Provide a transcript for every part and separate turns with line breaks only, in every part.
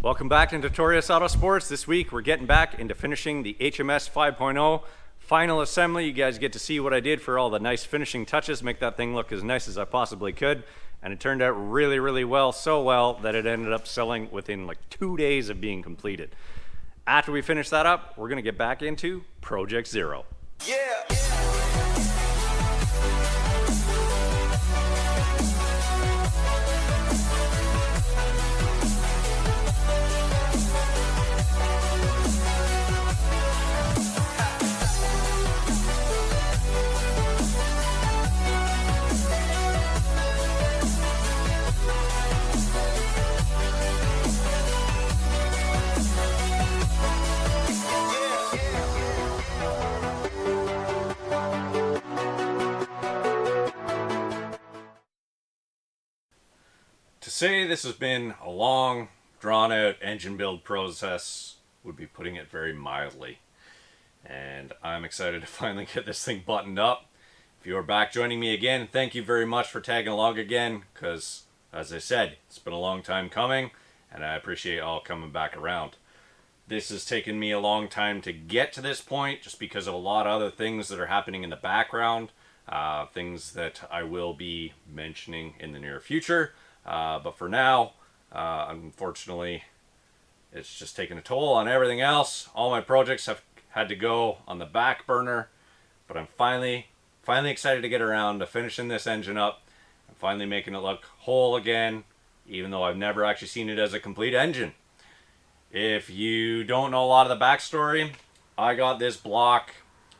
Welcome back to Notorious Autosports. This week we're getting back into finishing the HMS 5.0 final assembly. You guys get to see what I did for all the nice finishing touches, make that thing look as nice as I possibly could. And it turned out really well, so well that it ended up selling within like 2 days of being completed. After we finish that up, we're gonna get back into Project Zero.
Yeah.
To say this has been a long, drawn-out engine build process would be putting it very mildly. And I'm excited to finally get this thing buttoned up. If you are back joining me again, thank you very much for tagging along again, because, as I said, it's been a long time coming, and I appreciate all coming back around. This has taken me a long time to get to this point, just because of a lot of other things that are happening in the background, things that I will be mentioning in the near future. But for now, unfortunately, it's just taken a toll on everything else. All my projects have had to go on the back burner, but I'm finally excited to get around to finishing this engine up and finally making it look whole again, even though I've never actually seen it as a complete engine. If you don't know a lot of the backstory, I got this block.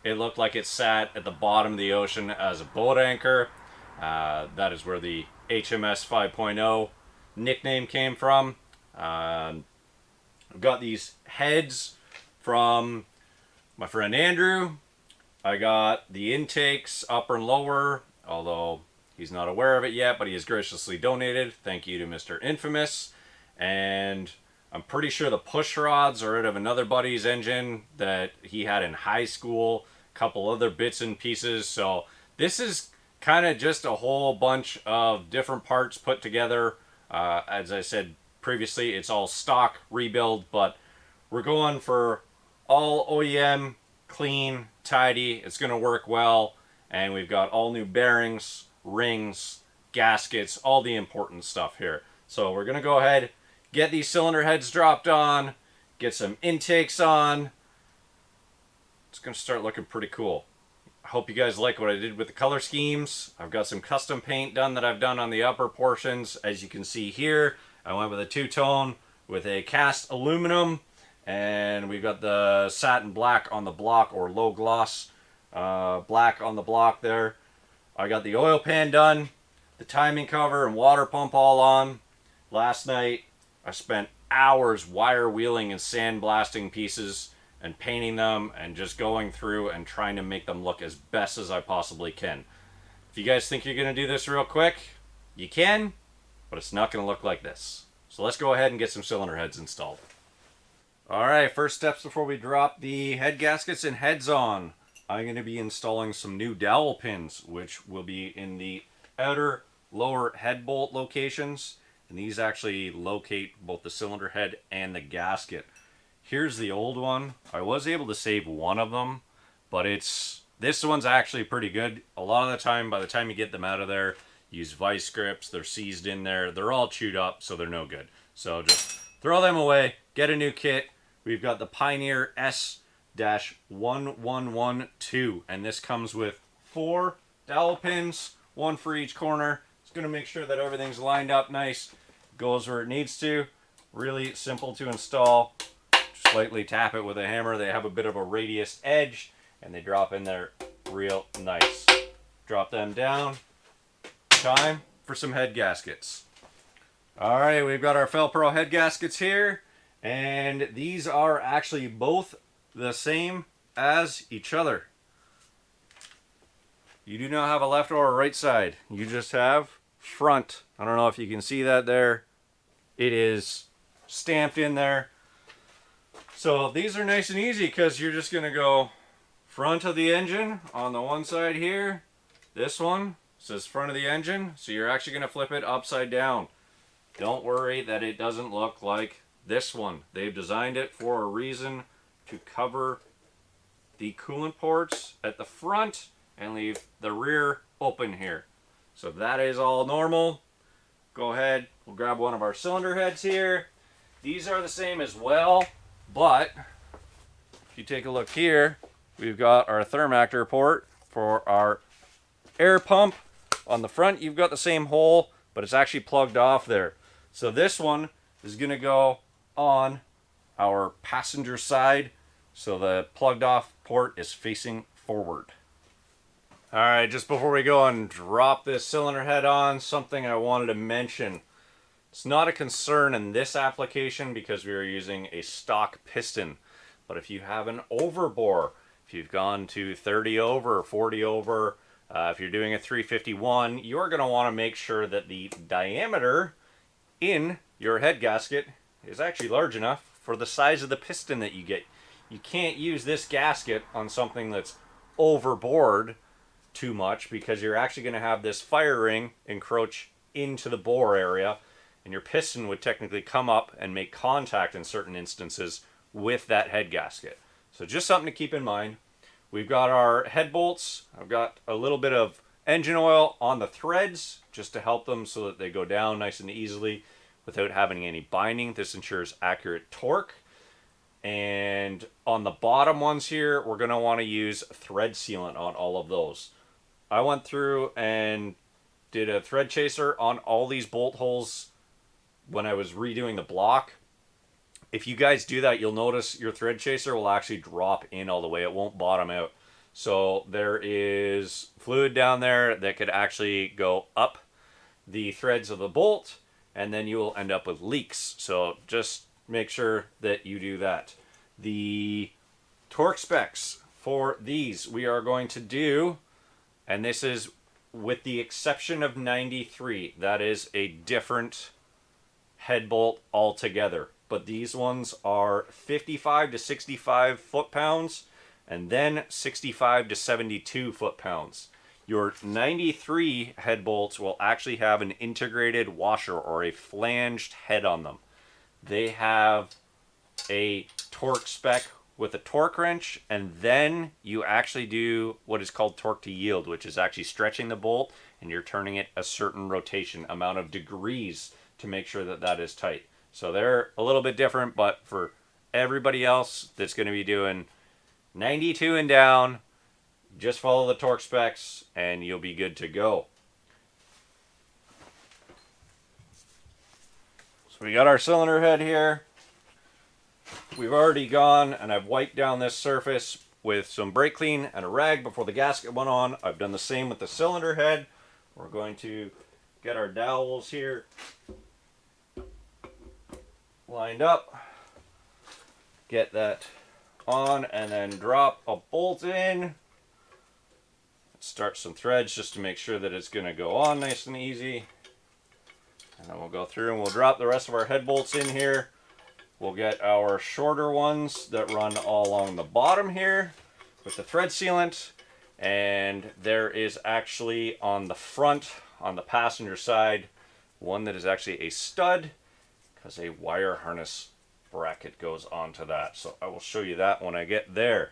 It looked like it sat at the bottom of the ocean as a boat anchor. That is where the HMS 5.0 nickname came from. I've got these heads from my friend Andrew. I got the intakes upper and lower, although he's not aware of it yet, but he has graciously donated. Thank you to Mr. Infamous. And I'm pretty sure the push rods are out of another buddy's engine that he had in high school. A couple other bits and pieces. So this is kind of just a whole bunch of different parts put together. As I said previously, it's all stock rebuild, but we're going for all OEM, clean, tidy. It's going to work well, and we've got all new bearings, rings, gaskets, all the important stuff here. So we're going to go ahead, get these cylinder heads dropped on, get some intakes on. It's going to start looking pretty cool. I hope you guys like what I did with the color schemes. I've got some custom paint done that I've done on the upper portions. As you can see here, I went with a two-tone with a cast aluminum, and we've got the satin black on the block, or low gloss black on the block there. I got the oil pan done, the timing cover and water pump all on. Last night I spent hours wire wheeling and sandblasting pieces and painting them and just going through and trying to make them look as best as I possibly can. If you guys think you're going to do this real quick, you can, but it's not going to look like this. So let's go ahead and get some cylinder heads installed. Alright, first steps before we drop the head gaskets and heads on. I'm going to be installing some new dowel pins, which will be in the outer lower head bolt locations. And these actually locate both the cylinder head and the gasket. Here's the old one. I was able to save one of them, but this one's actually pretty good. A lot of the time, by the time you get them out of there, use vice grips. They're seized in there. They're all chewed up, so they're no good. So just throw them away. Get a new kit. We've got the Pioneer S-1112, and this comes with 4 dowel pins, 1 for each corner. It's going to make sure that everything's lined up nice, goes where it needs to. Really simple to install. Just lightly tap it with a hammer. They have a bit of a radius edge, and they drop in there real nice. Drop them down. Time for some head gaskets. Alright, we've got our Felpro head gaskets here, and these are actually both the same as each other. You do not have a left or a right side. You just have front. I don't know if you can see that there. It is stamped in there. So these are nice and easy because you're just going to go front of the engine on the one side here. This one says front of the engine, so you're actually going to flip it upside down. Don't worry that it doesn't look like this one. They've designed it for a reason, to cover the coolant ports at the front and leave the rear open here. So that is all normal. Go ahead, we'll grab one of our cylinder heads here. These are the same as well, but if you take a look here, we've got our thermactor port for our air pump. On the front, you've got the same hole, but it's actually plugged off there. So this one is going to go on our passenger side, so the plugged off port is facing forward. All right, just before we go and drop this cylinder head on, something I wanted to mention. It's not a concern in this application because we are using a stock piston. But if you have an overbore, if you've gone to 30 over, 40 over, if you're doing a 351, you're going to want to make sure that the diameter in your head gasket is actually large enough for the size of the piston that you get. You can't use this gasket on something that's overbored too much because you're actually going to have this fire ring encroach into the bore area, and your piston would technically come up and make contact in certain instances with that head gasket. So just something to keep in mind. We've got our head bolts. I've got a little bit of engine oil on the threads just to help them so that they go down nice and easily without having any binding. This ensures accurate torque. And on the bottom ones here, we're going to want to use thread sealant on all of those. I went through and did a thread chaser on all these bolt holes when I was redoing the block. If you guys do that, you'll notice your thread chaser will actually drop in all the way. It won't bottom out. So there is fluid down there that could actually go up the threads of the bolt, and then you will end up with leaks. So just make sure that you do that. The torque specs for these we are going to do, and this is with the exception of 93. That is a different head bolt altogether. But these ones are 55 to 65 foot-pounds, and then 65 to 72 foot-pounds. Your 93 head bolts will actually have an integrated washer or a flanged head on them. They have a torque spec with a torque wrench, and then you actually do what is called torque to yield, which is actually stretching the bolt, and you're turning it a certain rotation amount of degrees to make sure that that is tight. So they're a little bit different, but for everybody else that's going to be doing 92 and down, just follow the torque specs and you'll be good to go. So we got our cylinder head here. We've already gone and I've wiped down this surface with some brake clean and a rag before the gasket went on. I've done the same with the cylinder head. We're going to get our dowels here lined up, get that on, and then drop a bolt in. Start some threads just to make sure that it's going to go on nice and easy. And then we'll go through and we'll drop the rest of our head bolts in here. We'll get our shorter ones that run all along the bottom here with the thread sealant. And there is actually on the front, on the passenger side, one that is actually a stud, because a wire harness bracket goes onto that. So I will show you that when I get there.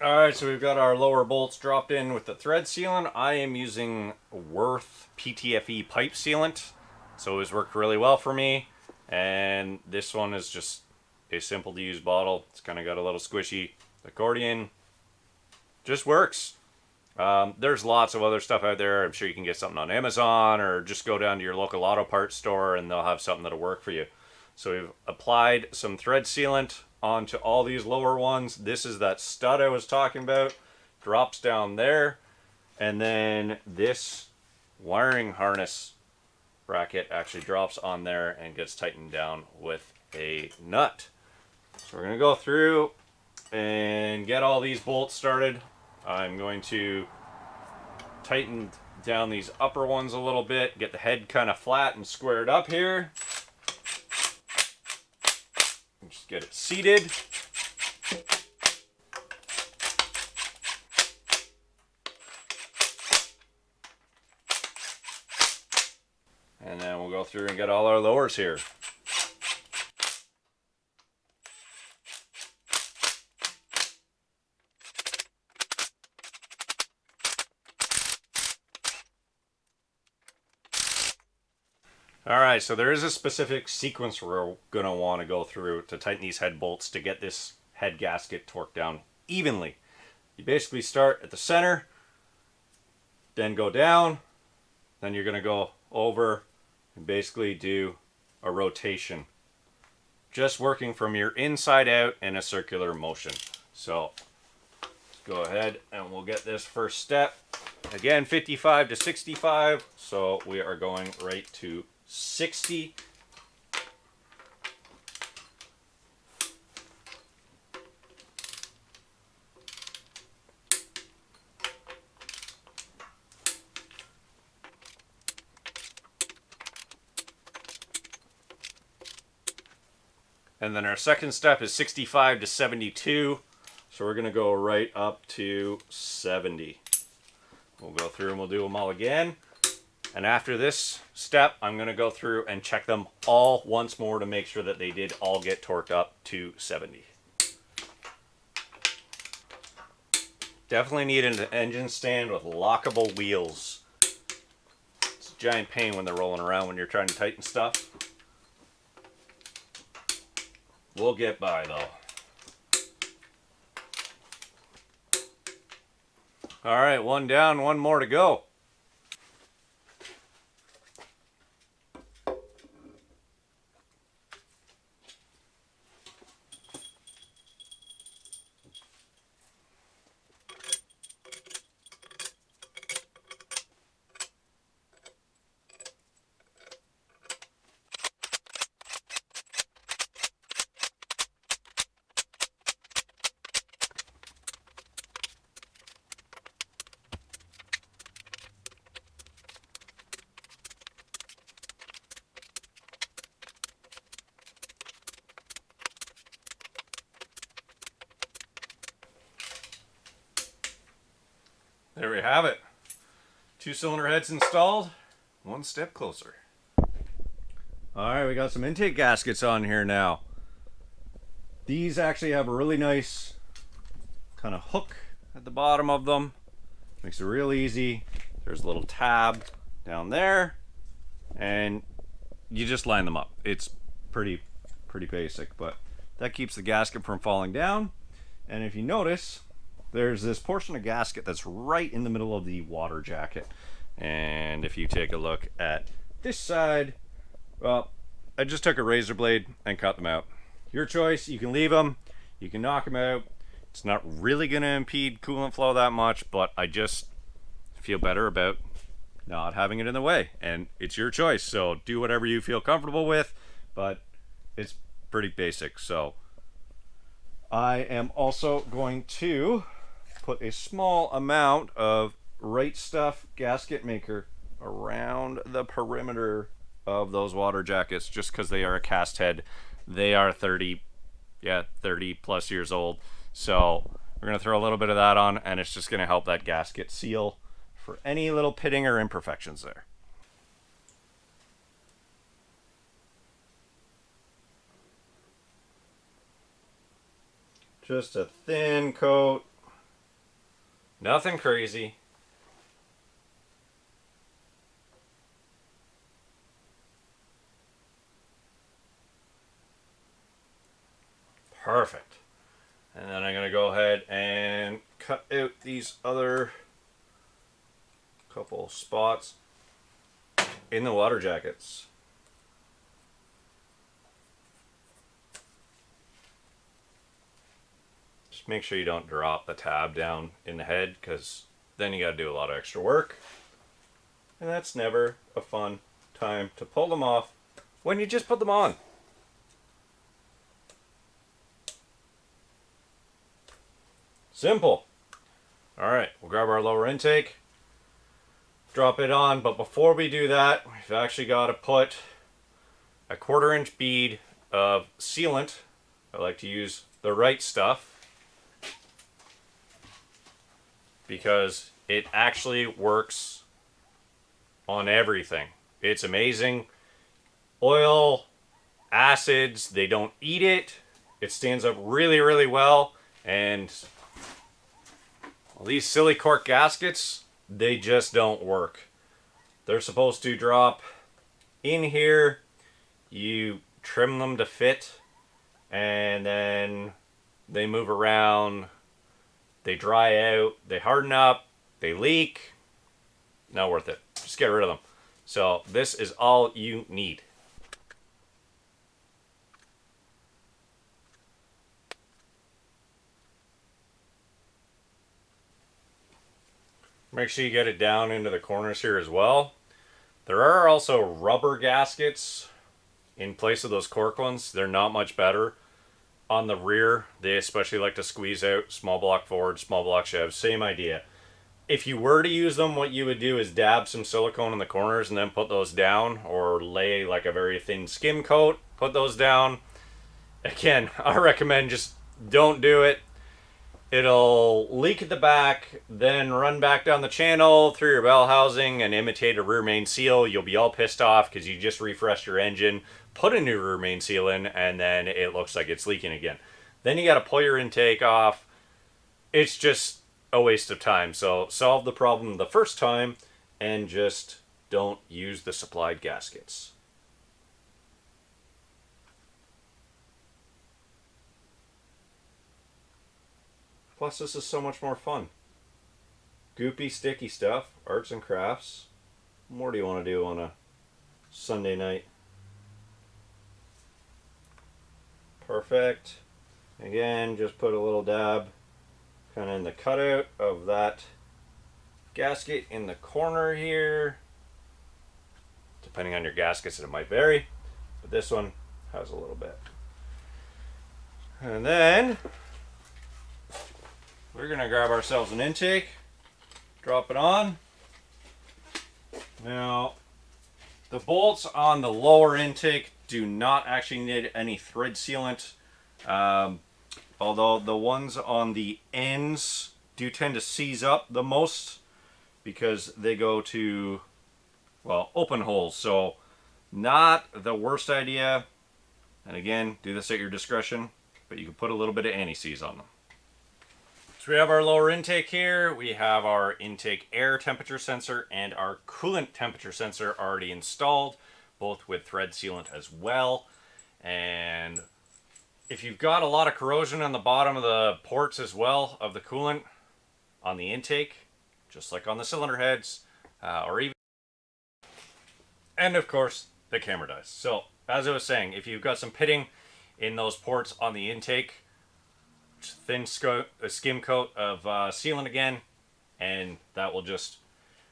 Alright, so we've got our lower bolts dropped in with the thread sealant. I am using Worth PTFE pipe sealant. It's always worked really well for me. And this one is just a simple to use bottle. It's kind of got a little squishy accordion. Just works. There's lots of other stuff out there. I'm sure you can get something on Amazon or just go down to your local auto parts store and they'll have something that'll work for you. So we've applied some thread sealant onto all these lower ones. This is that stud I was talking about. Drops down there. And then this wiring harness bracket actually drops on there and gets tightened down with a nut. So we're going to go through and get all these bolts started. I'm going to tighten down these upper ones a little bit, get the head kind of flat and squared up here. And just get it seated. And then we'll go through and get all our lowers here. All right, so there is a specific sequence we're going to want to go through to tighten these head bolts to get this head gasket torqued down evenly. You basically start at the center, then go down, then you're going to go over and basically do a rotation. Just working from your inside out in a circular motion. So go ahead and we'll get this first step. Again, 55 to 65. So we are going right to 60. And then our second step is 65 to 72. So we're going to go right up to 70. We'll go through and we'll do them all again. And after this step, I'm going to go through and check them all once more to make sure that they did all get torqued up to 70. Definitely need an engine stand with lockable wheels. It's a giant pain when they're rolling around when you're trying to tighten stuff. We'll get by though. All right, one down, one more to go. There we have it. 2-cylinder heads installed, one step closer. All right, we got some intake gaskets on here now. These actually have a really nice kind of hook at the bottom of them. Makes it real easy. There's a little tab down there, and you just line them up. It's pretty basic, but that keeps the gasket from falling down. And if you notice, there's this portion of gasket that's right in the middle of the water jacket. And if you take a look at this side, well, I just took a razor blade and cut them out. Your choice. You can leave them, you can knock them out. It's not really going to impede coolant flow that much, but I just feel better about not having it in the way. And it's your choice, so do whatever you feel comfortable with, but it's pretty basic. So I am also going to put a small amount of Right Stuff gasket maker around the perimeter of those water jackets, just because they are a cast head. They are 30 plus years old. So we're going to throw a little bit of that on, and it's just going to help that gasket seal for any little pitting or imperfections there. Just a thin coat. Nothing crazy. Perfect. And then I'm going to go ahead and cut out these other couple spots in the water jackets. Just make sure you don't drop the tab down in the head, because then you got to do a lot of extra work. And that's never a fun time to pull them off when you just put them on. Simple. All right, we'll grab our lower intake, drop it on, but before we do that, we've actually got to put a 1/4-inch bead of sealant. I like to use the Right Stuff because it actually works on everything. It's amazing. Oil, acids, they don't eat it. It stands up really, really well. And well, these silly cork gaskets, they just don't work. They're supposed to drop In here, you trim them to fit, and then they move around, they dry out, they harden up, they leak. Not worth it. Just get rid of them. So this is all you need. Make sure you get it down into the corners here as well. There are also rubber gaskets in place of those cork ones. They're not much better. On the rear, they especially like to squeeze out small block Ford, small block Chevs. Same idea. If you were to use them, what you would do is dab some silicone in the corners and then put those down, or lay like a very thin skim coat, put those down. Again, I recommend just don't do it. It'll leak at the back, then run back down the channel through your bell housing and imitate a rear main seal. You'll be all pissed off because you just refreshed your engine, put a new rear main seal in, and then it looks like it's leaking again. Then you got to pull your intake off. It's just a waste of time. So solve the problem the first time and just don't use the supplied gaskets. Plus, this is so much more fun. Goopy, sticky stuff, arts and crafts. What more do you want to do on a Sunday night? Perfect. Again, just put a little dab kind of in the cutout of that gasket in the corner here. Depending on your gaskets, it might vary, but this one has a little bit. And then we're gonna grab ourselves an intake, drop it on. Now, the bolts on the lower intake do not actually need any thread sealant, although the ones on the ends do tend to seize up the most because they go to, well, open holes. So not the worst idea. And again, do this at your discretion, but you can put a little bit of anti-seize on them. So we have our lower intake here. We have our intake air temperature sensor and our coolant temperature sensor already installed, both with thread sealant as well. And if you've got a lot of corrosion on the bottom of the ports as well of the coolant on the intake, just like on the cylinder heads, or even, and of course the camera dies. So as I was saying, if you've got some pitting in those ports on the intake, thin skim coat of sealant again, and that will just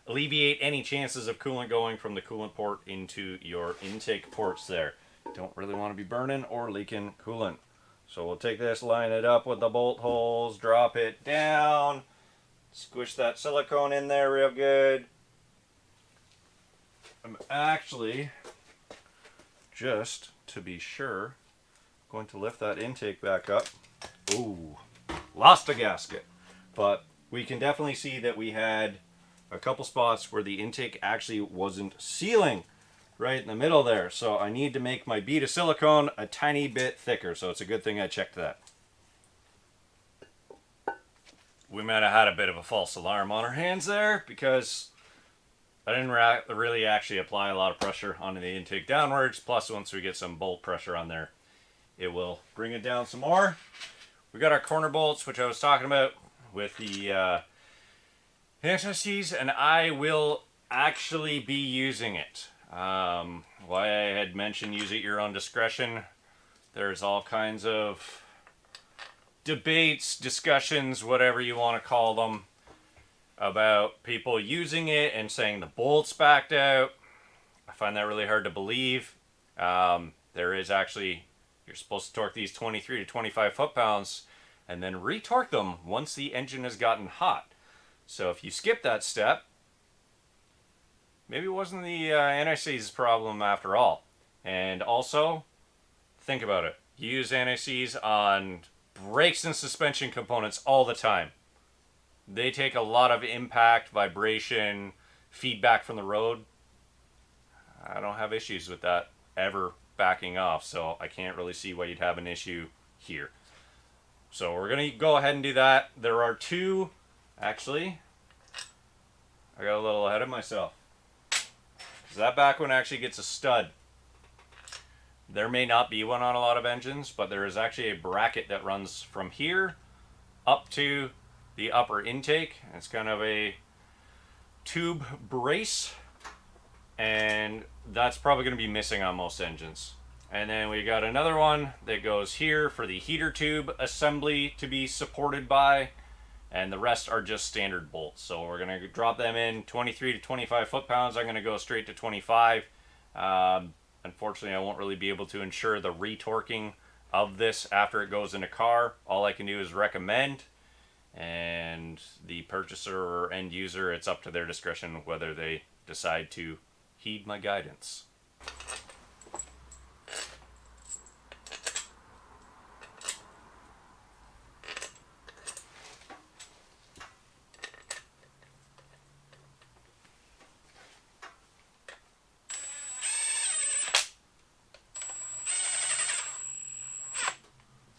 alleviate any chances of coolant going from the coolant port into your intake ports there. Don't really want to be burning or leaking coolant. So we'll take this, line it up with the bolt holes, drop it down, squish that silicone in there real good. I'm actually, just to be sure, going to lift that intake back up. Ooh, lost a gasket. But we can definitely see that we had a couple spots where the intake actually wasn't sealing right in the middle there. So I need to make my bead of silicone a tiny bit thicker. So it's a good thing I checked that. We might have had a bit of a false alarm on our hands there because I didn't really actually apply a lot of pressure onto the intake downwards. Plus, once we get some bolt pressure on there, it will bring it down some more. We got our corner bolts, which I was talking about with the anti-seize, and I will actually be using it. Why I had mentioned use at your own discretion. There's all kinds of debates, discussions, whatever you want to call them, about people using it and saying the bolt's backed out. I find that really hard to believe. There is actually, you're supposed to torque these 23 to 25 foot-pounds and then retorque them once the engine has gotten hot. So if you skip that step, maybe it wasn't the anti-seize problem after all. And also, think about it. You use anti-seize on brakes and suspension components all the time. They take a lot of impact, vibration, feedback from the road. I don't have issues with that ever backing off, so I can't really see why you'd have an issue here. So we're going to go ahead and do that. There are two, actually, I got a little ahead of myself. That back one actually gets a stud. There may not be one on a lot of engines, but there is actually a bracket that runs from here up to the upper intake. It's kind of a tube brace, and that's probably going to be missing on most engines. And then we got another one that goes here for the heater tube assembly to be supported by, and the rest are just standard bolts. So we're going to drop them in 23 to 25 foot-pounds. I'm going to go straight to 25. Unfortunately, I won't really be able to ensure the retorquing of this after it goes in a car. All I can do is recommend, and the purchaser or end user, it's up to their discretion whether they decide to heed my guidance.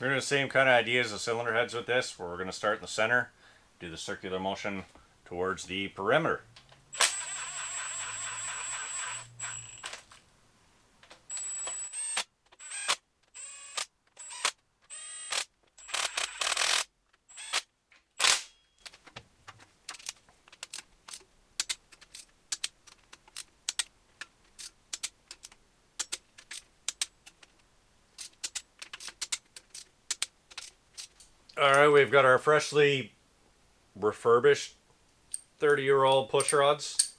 We're going to do the same kind of idea as the cylinder heads with this, where we're going to start in the center, do the circular motion towards the perimeter. Alright, we've got our freshly refurbished 30-year-old push rods.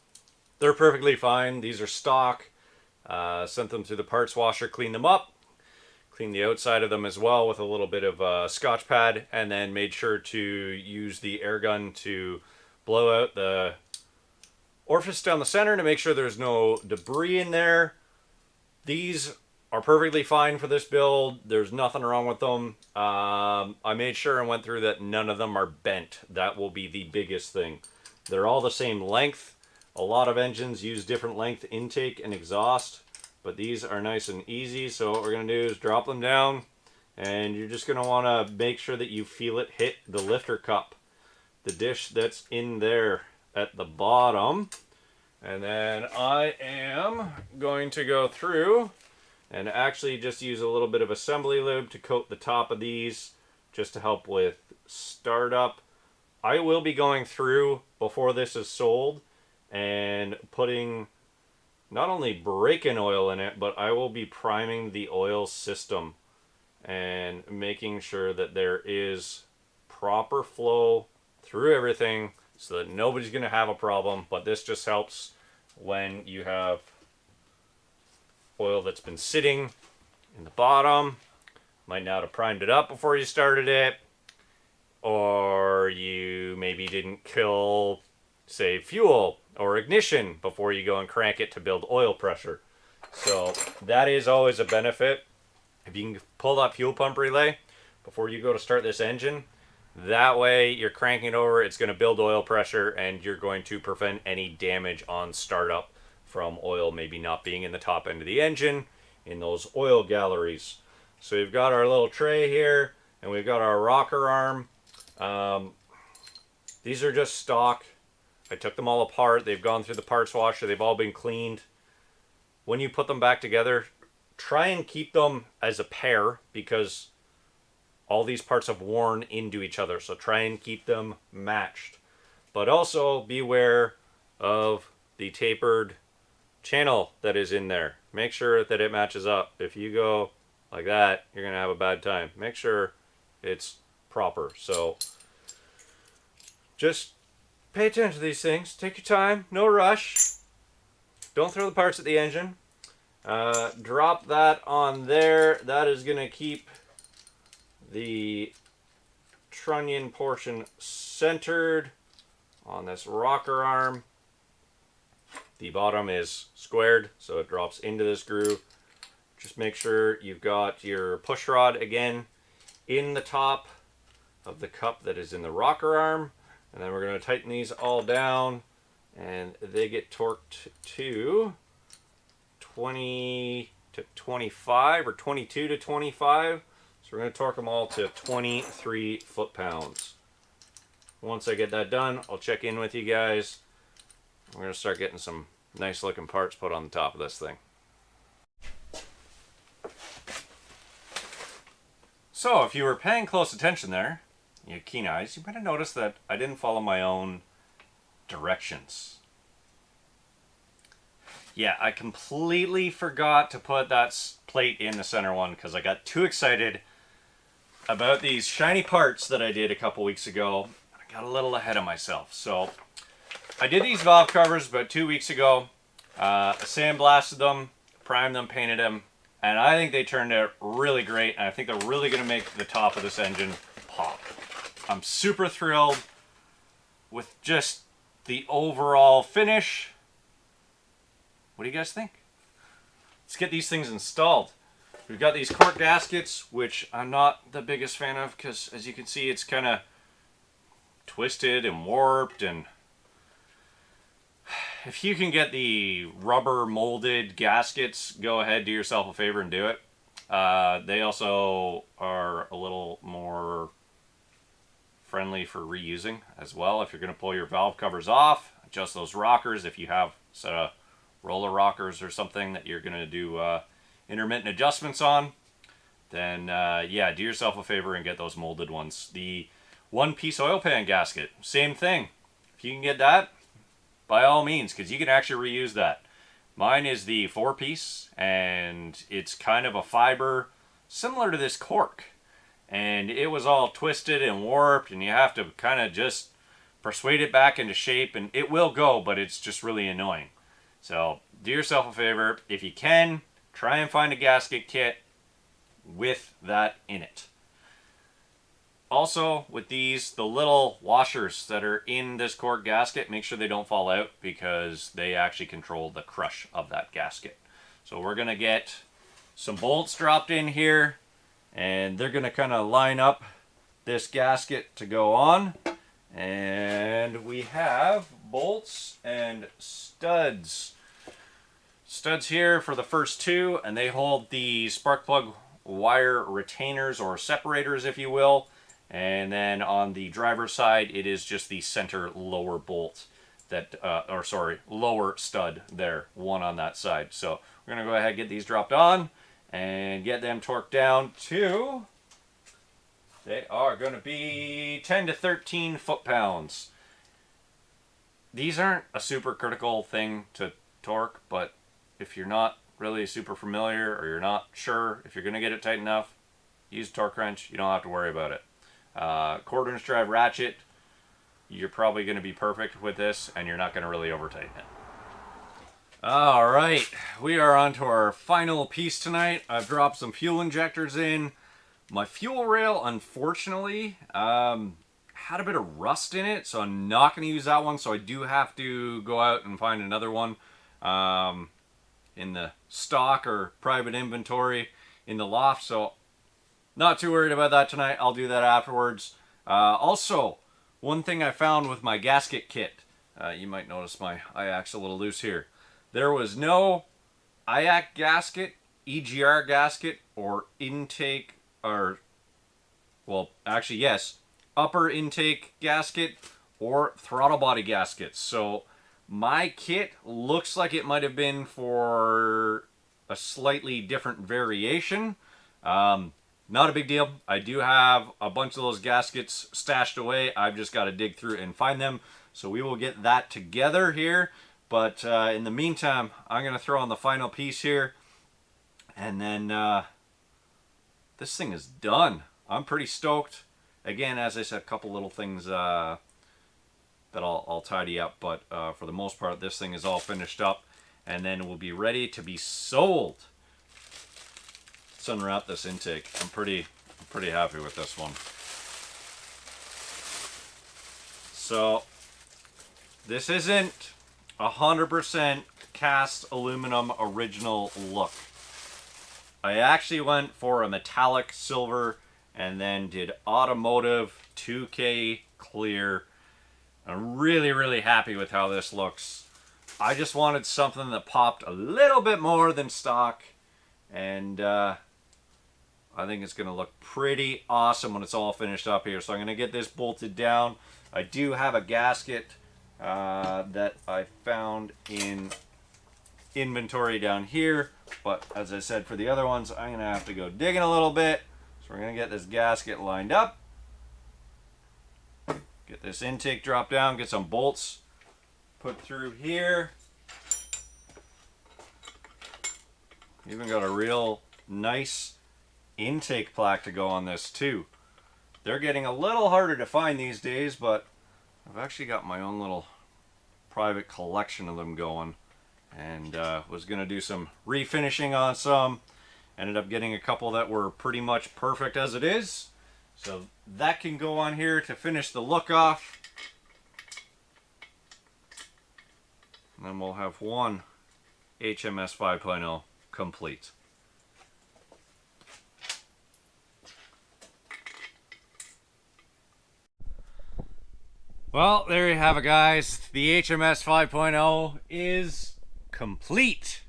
They're perfectly fine. These are stock. Sent them through the parts washer, cleaned them up, cleaned the outside of them as well with a little bit of Scotch pad, and then made sure to use the air gun to blow out the orifice down the center to make sure there's no debris in there. These are perfectly fine for this build. There's nothing wrong with them. I made sure and went through that none of them are bent. That will be the biggest thing. They're all the same length. A lot of engines use different length intake and exhaust, but these are nice and easy. So what we're going to do is drop them down, and you're just going to want to make sure that you feel it hit the lifter cup, the dish that's in there at the bottom. And then I am going to go through and actually just use a little bit of assembly lube to coat the top of these just to help with startup. I will be going through before this is sold and putting not only brake-in oil in it, but I will be priming the oil system and making sure that there is proper flow through everything so that nobody's going to have a problem. But this just helps when you have oil that's been sitting in the bottom, might not have primed it up before you started it, or you maybe didn't kill, say, fuel or ignition before you go and crank it to build oil pressure. So that is always a benefit. If you can pull that fuel pump relay before you go to start this engine, that way you're cranking it over, it's going to build oil pressure, and you're going to prevent any damage on startup from oil maybe not being in the top end of the engine in those oil galleries. So we've got our little tray here, and we've got our rocker arm. These are just stock. I took them all apart. They've gone through the parts washer. They've all been cleaned. When you put them back together, try and keep them as a pair because all these parts have worn into each other. So try and keep them matched. But also beware of the tapered channel that is in there. Make sure that it matches up. If you go like that, you're gonna have a bad time. Make sure it's proper. So just pay attention to these things. Take your time, no rush. Don't throw the parts at the engine. Drop that on there. That is gonna keep the trunnion portion centered on this rocker arm. The bottom is squared, so it drops into this groove. Just make sure you've got your push rod again in the top of the cup that is in the rocker arm. And then we're going to tighten these all down, and they get torqued to 20 to 25 or 22 to 25. So we're going to torque them all to 23 foot-pounds. Once I get that done, I'll check in with you guys. We're going to start getting some nice looking parts put on the top of this thing. So if you were paying close attention there, you have keen eyes, you might have noticed that I didn't follow my own directions. Yeah, I completely forgot to put that plate in the center one because I got too excited about these shiny parts that I did a couple weeks ago. I got a little ahead of myself. So I did these valve covers about 2 weeks ago. Sandblasted them, primed them, painted them, and I think they turned out really great. And I think they're really going to make the top of this engine pop. I'm super thrilled with just the overall finish. What do you guys think? Let's get these things installed. We've got these cork gaskets, which I'm not the biggest fan of because, as you can see, it's kind of twisted and warped. And if you can get the rubber molded gaskets, go ahead, do yourself a favor and do it. They also are a little more friendly for reusing as well. If you're going to pull your valve covers off, adjust those rockers. If you have a set of roller rockers or something that you're going to do intermittent adjustments on, then yeah, do yourself a favor and get those molded ones. The one-piece oil pan gasket, same thing. If you can get that, by all means, because you can actually reuse that. Mine is the 4-piece, and it's kind of a fiber similar to this cork. And it was all twisted and warped, and you have to kind of just persuade it back into shape, and it will go, but it's just really annoying. So do yourself a favor. If you can, try and find a gasket kit with that in it. Also, with these, the little washers that are in this cork gasket, make sure they don't fall out because they actually control the crush of that gasket. So we're going to get some bolts dropped in here, and they're going to kind of line up this gasket to go on. And we have bolts and studs. Studs here for the first two, and they hold the spark plug wire retainers or separators, if you will. And then on the driver's side, it is just the center lower bolt that, lower stud there, one on that side. So we're going to go ahead and get these dropped on and get them torqued down to, they are going to be 10 to 13 foot-pounds. These aren't a super critical thing to torque, but if you're not really super familiar or you're not sure if you're going to get it tight enough, use a torque wrench. You don't have to worry about it. Quarter-inch drive ratchet, you're probably going to be perfect with this, and you're not going to really over-tighten it. All right, we are on to our final piece tonight. I've dropped some fuel injectors in. My fuel rail, unfortunately, had a bit of rust in it, so I'm not going to use that one. So I do have to go out and find another one in the stock or private inventory in the loft. So not too worried about that tonight. I'll do that afterwards. Also, one thing I found with my gasket kit, you might notice my IAC's a little loose here. There was no IAC gasket, EGR gasket, or intake, or, well, actually, yes, upper intake gasket or throttle body gaskets. So my kit looks like it might have been for a slightly different variation. Not a big deal. I do have a bunch of those gaskets stashed away. I've just got to dig through and find them. So we will get that together here. But in the meantime, I'm going to throw on the final piece here. And then this thing is done. I'm pretty stoked. Again, as I said, a couple little things that I'll tidy up. But for the most part, this thing is all finished up. And then we'll be ready to be sold. Let's unwrap this intake. I'm pretty happy with this one. So this isn't 100% cast aluminum original look. I actually went for a metallic silver and then did automotive 2K clear. I'm really happy with how this looks. I just wanted something that popped a little bit more than stock, and I think it's going to look pretty awesome when it's all finished up here. So I'm going to get this bolted down. I do have a gasket that I found in inventory down here, but as I said, for the other ones, I'm going to have to go digging a little bit. So we're going to get this gasket lined up, get this intake dropped down, get some bolts put through here. Even got a real nice intake plaque to go on this too. They're getting a little harder to find these days, but I've actually got my own little private collection of them going, and was going to do some refinishing on some. Ended up getting a couple that were pretty much perfect as it is, so that can go on here to finish the look off. And then we'll have one HMS 5.0 complete. Well, there you have it, guys. The HMS 5.0 is complete.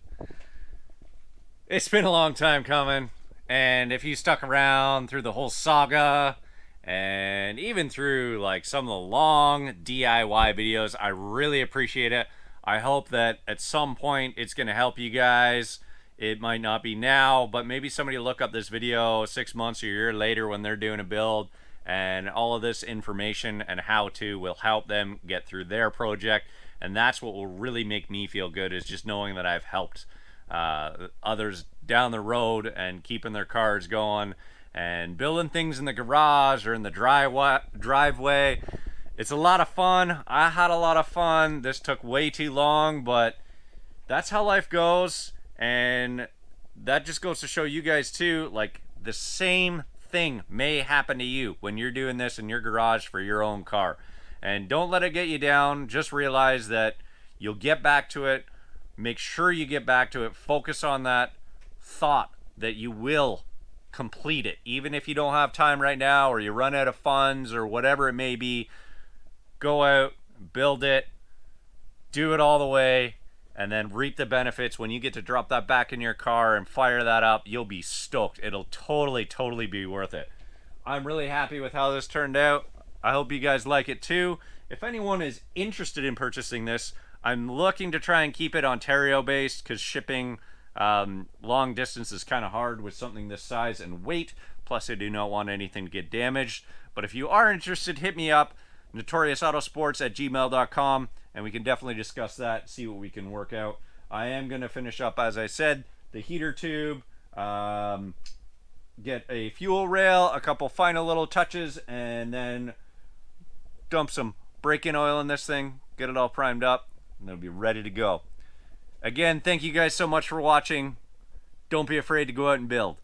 It's been a long time coming, and if you stuck around through the whole saga and even through like some of the long DIY videos, I really appreciate it. I hope that at some point it's going to help you guys. It might not be now, but maybe somebody will look up this video 6 months or a year later when they're doing a build, and all of this information and how to will help them get through their project. And that's what will really make me feel good, is just knowing that I've helped others down the road and keeping their cars going and building things in the garage or in the driveway. It's a lot of fun. I had a lot of fun. This took way too long, but that's how life goes. And that just goes to show you guys too, like, the same thing may happen to you when you're doing this in your garage for your own car. And don't let it get you down. Just realize that you'll get back to it. Make sure you get back to it. Focus on that thought that you will complete it. Even if you don't have time right now, or you run out of funds, or whatever it may be, go out, build it, do it all the way, and then reap the benefits. When you get to drop that back in your car and fire that up, you'll be stoked. It'll totally be worth it. I'm really happy with how this turned out. I hope you guys like it too. If anyone is interested in purchasing this, I'm looking to try and keep it Ontario based, because shipping long distance is kind of hard with something this size and weight. Plus, I do not want anything to get damaged. But if you are interested, hit me up, notoriousautosports@gmail.com, and we can definitely discuss that, see what we can work out. I am going to finish up, as I said, the heater tube, get a fuel rail, a couple final little touches, and then dump some brake-in oil in this thing, get it all primed up, and it'll be ready to go. Again, thank you guys so much for watching. Don't be afraid to go out and build.